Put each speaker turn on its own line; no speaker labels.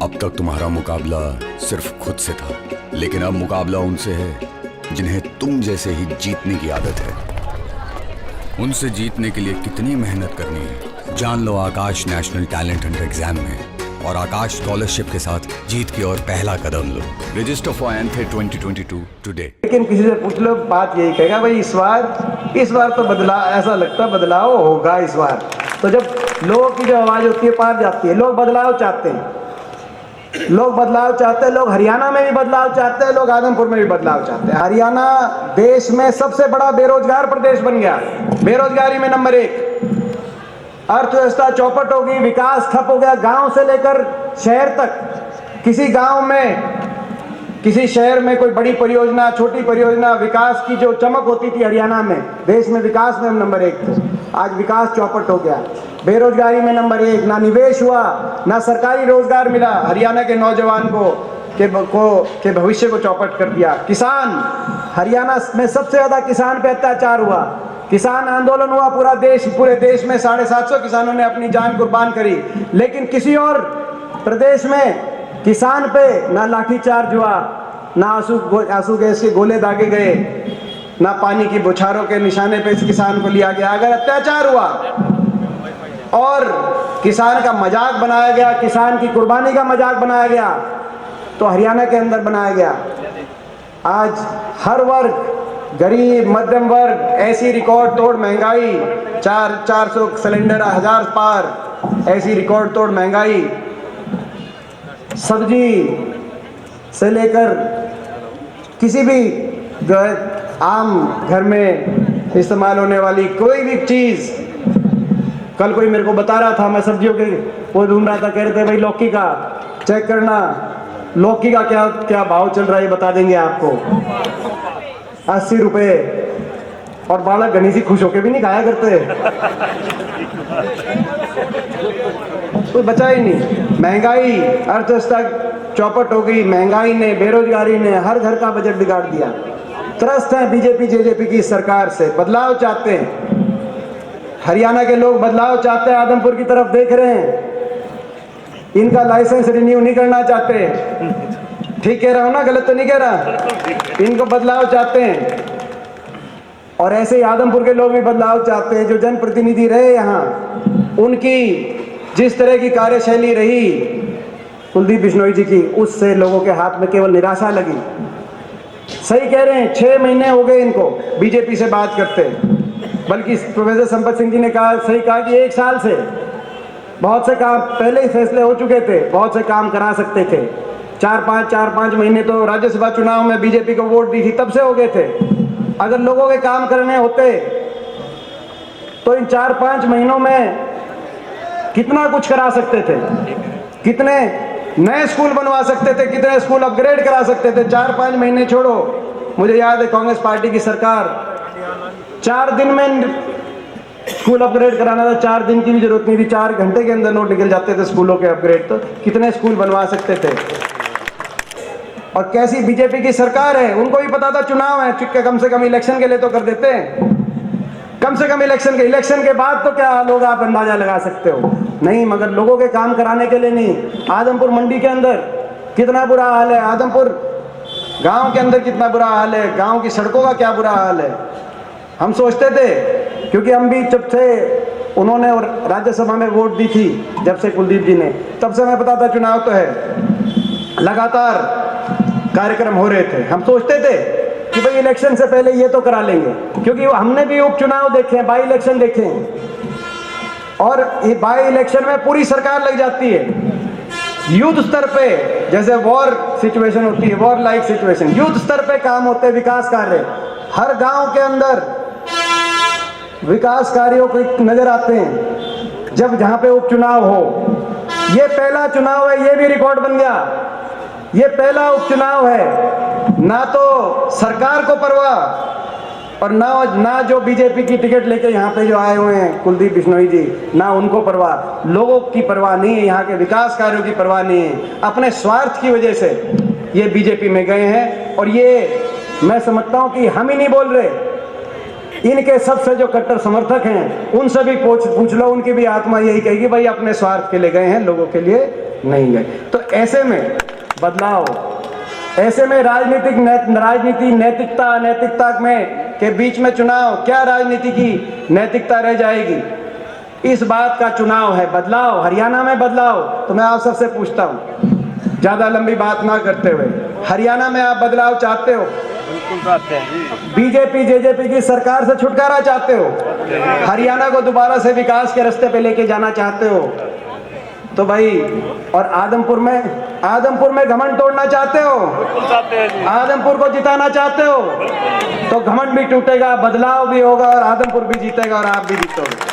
अब तक तुम्हारा मुकाबला सिर्फ खुद से था, लेकिन अब मुकाबला उनसे है जिन्हें तुम जैसे ही जीतने की आदत है। उनसे जीतने के लिए कितनी मेहनत करनी है जान लो आकाश नेशनल टैलेंट हंट एग्जाम में, और आकाश स्कॉलरशिप के साथ जीत की ओर पहला कदम लो। Register for ANTHE 2022 today.
लेकिन किसी से पूछ लो बात यही कहेगा भाई इस बार तो बदलाव, ऐसा लगता है बदलाव होगा इस बार। तो जब लोगों की जो आवाज़ होती है पार जाती है, लोग बदलाव चाहते हैं, लोग बदलाव चाहते हैं। लोग हरियाणा में भी बदलाव चाहते हैं, लोग आदमपुर में भी बदलाव चाहते हैं। हरियाणा देश में सबसे बड़ा बेरोजगार प्रदेश बन गया, बेरोजगारी में नंबर 1। अर्थव्यवस्था चौपट होगी, विकास ठप हो गया, गांव से लेकर शहर तक। किसी गांव में, किसी शहर में कोई बड़ी परियोजना, छोटी परियोजना, विकास की जो चमक होती थी हरियाणा में, देश में विकास में हम नंबर 1 थे। आज विकास चौपट हो गया, बेरोजगारी में नंबर 1, ना निवेश हुआ, ना सरकारी रोजगार मिला। हरियाणा के नौजवान के भविष्य को चौपट कर दिया। किसान, हरियाणा में सबसे ज्यादा किसान पे अत्याचार हुआ, किसान आंदोलन हुआ, पूरे देश में 750 किसानों ने अपनी जान कुर्बान करी। लेकिन किसी और प्रदेश में किसान पे ना लाठीचार्ज हुआ, ना आंसू गैस के गोले दागे गए, ना पानी की बौछारों के निशाने पे इस किसान को लिया गया। अगर अत्याचार हुआ और किसान का मजाक बनाया गया, किसान की कुर्बानी का मजाक बनाया गया, तो हरियाणा के अंदर बनाया गया। आज हर वर्ग, गरीब, मध्यम वर्ग, ऐसी रिकॉर्ड तोड़ महंगाई, 400 सिलेंडर 1000 पार, ऐसी रिकॉर्ड तोड़ महंगाई। सब्जी से लेकर किसी भी जो है आम घर में इस्तेमाल होने वाली कोई भी चीज़। कल कोई मेरे को बता रहा था, मैं सब्जियों के वो ढूंढ रहा था, कह रहे थे भाई लौकी का चेक करना, लौकी का क्या क्या भाव चल रहा है बता देंगे आपको, 80 रुपये। और बालक घनी सी खुश होके भी नहीं खाया करते, कोई बचा ही नहीं। महंगाई, अर्थव्यवस्था चौपट हो गई, महंगाई ने, बेरोजगारी ने हर घर का बजट बिगाड़ दिया। त्रस्त है बीजेपी जेजेपी की सरकार से, बदलाव चाहते हैं। हरियाणा के लोग बदलाव चाहते हैं, आदमपुर की तरफ देख रहे हैं। इनका लाइसेंस रिन्यू नहीं करना चाहते। ठीक कह रहा हूं ना, गलत तो नहीं कह रहा? इनको बदलाव चाहते हैं। और ऐसे ही आदमपुर के लोग भी बदलाव चाहते हैं। जो जनप्रतिनिधि रहे यहाँ, उनकी जिस तरह की कार्यशैली रही कुलदीप बिश्नोई जी की, उससे लोगों के हाथ में केवल निराशा लगी। सही कह रहे हैं, 6 महीने हो गए इनको बीजेपी से बात करते, बल्कि प्रोफेसर संपत सिंह जी ने सही कहा कि 1 साल से बहुत से काम पहले ही फैसले हो चुके थे, बहुत से काम करा सकते थे। 4-5 महीने तो राज्यसभा चुनाव में बीजेपी को वोट दी थी, तब से हो गए थे। अगर लोगों के काम करने होते तो इन 4-5 महीनों में कितना कुछ करा सकते थे, कितने नए स्कूल बनवा सकते थे, कितने स्कूल अपग्रेड करा सकते थे। 4-5 महीने छोड़ो, मुझे याद है कांग्रेस पार्टी की सरकार 4 दिन में स्कूल अपग्रेड कराना था, 4 दिन की भी जरूरत नहीं थी, 4 घंटे के अंदर नोट निकल जाते थे स्कूलों के अपग्रेड। तो कितने स्कूल बनवा सकते थे। और कैसी बीजेपी की सरकार है, उनको भी पता था चुनाव है, कम से कम इलेक्शन के लिए तो कर देते हैं, कम से कम इलेक्शन के बाद तो क्या लोग आप अंदाजा लगा सकते हो। नहीं, मगर लोगों के काम कराने के लिए नहीं। आदमपुर मंडी के अंदर कितना बुरा हाल है, आदमपुर गांव के अंदर कितना बुरा हाल है, गांव की सड़कों का क्या बुरा हाल है। हम सोचते थे, क्योंकि हम भी जब से उन्होंने और राज्यसभा में वोट दी थी, जब से कुलदीप जी ने, तब से हमें पता था चुनाव तो है, लगातार कार्यक्रम हो रहे थे। हम सोचते थे कि भाई इलेक्शन से पहले ये तो करा लेंगे, क्योंकि हमने भी उपचुनाव देखे हैं, बाई इलेक्शन देखे हैं। और ये बाई इलेक्शन में पूरी सरकार लग जाती है। युद्ध स्तर पे, जैसे वॉर सिचुएशन होती है, वॉर लाइक सिचुएशन, युद्ध स्तर पे काम होते हैं, विकास कार्य हर गांव के अंदर विकास कार्यों को नजर आते हैं जब जहां पे उपचुनाव हो। ये पहला चुनाव है, ये भी रिकॉर्ड बन गया। ये पहला उपचुनाव है, ना तो सरकार को परवाह और ना जो बीजेपी की टिकट लेके यहाँ पे जो आए हुए हैं कुलदीप बिश्नोई जी, ना उनको परवाह, लोगों की परवाह नहीं है, यहाँ के विकास कार्यों की परवाह नहीं है। अपने स्वार्थ की वजह से ये बीजेपी में गए हैं। और ये मैं समझता हूँ कि हम ही नहीं बोल रहे, इनके सबसे जो कट्टर समर्थक हैं उनसे भी पूछ लो, उनकी भी आत्मा यही कहेगी भाई अपने स्वार्थ के लिए गए हैं, लोगों के लिए नहीं गए। तो ऐसे में बदलाव, ऐसे में राजनीति नैतिकता अनैतिकता में के बीच में चुनाव, क्या राजनीति की नैतिकता रह जाएगी? इस बात का चुनाव है बदलाव, हरियाणा में बदलाव। तो मैं आप सबसे पूछता हूँ, ज्यादा लंबी बात ना करते हुए, हरियाणा में आप बदलाव चाहते हो?
बिल्कुल चाहते हैं जी।
बीजेपी जेजेपी की सरकार से छुटकारा चाहते हो? हरियाणा को दोबारा से विकास के रास्ते पे लेके जाना चाहते हो? तो भाई, और आदमपुर में घमंड तोड़ना चाहते हो?
बिल्कुल चाहते हैं जी।
आदमपुर को जिताना चाहते हो? तो घमंड भी टूटेगा, बदलाव भी होगा और आदमपुर भी जीतेगा और आप भी जीतोगे।